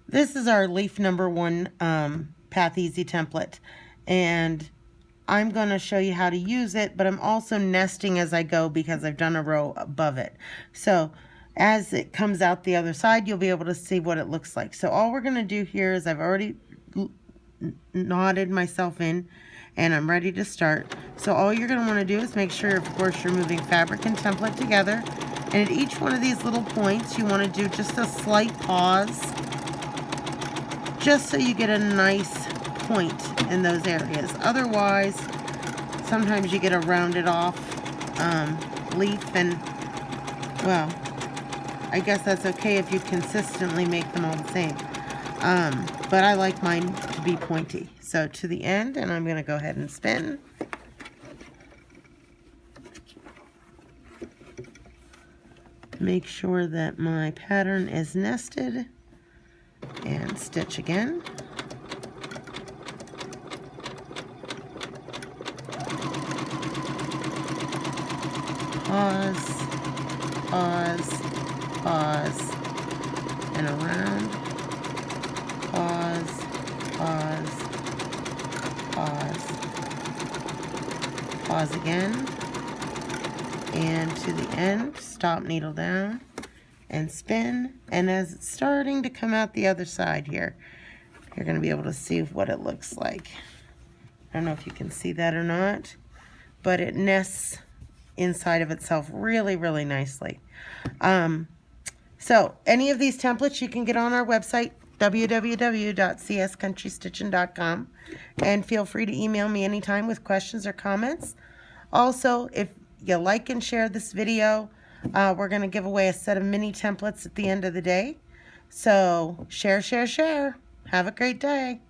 This is our leaf number 1 Path Easy template, and I'm going to show you how to use it, but I'm also nesting as I go because I've done a row above it. So as it comes out the other side, you'll be able to see what it looks like. So all we're going to do here is I've already knotted myself in and I'm ready to start. So all you're going to want to do is make sure, of course, you're moving fabric and template together, and at each one of these little points you want to do just a slight pause, just so you get a nice point in those areas. Otherwise, sometimes you get a rounded off leaf, and well, I guess that's okay if you consistently make them all the same. But I like mine to be pointy. So to the end, and I'm going to go ahead and spin. Make sure that my pattern is nested, and stitch again. Pause, pause, pause, and around. Pause, pause, pause, pause again, and to the end, stop, needle down, and spin. And as it's starting to come out the other side here, you're going to be able to see what it looks like. I don't know if you can see that or not, but it nests inside of itself really, really nicely. So any of these templates you can get on our website, www.cscountrystitchin.com, and feel free to email me anytime with questions or comments. Also, if you like and share this video, we're going to give away a set of mini templates at the end of the day. So share, share, share. Have a great day.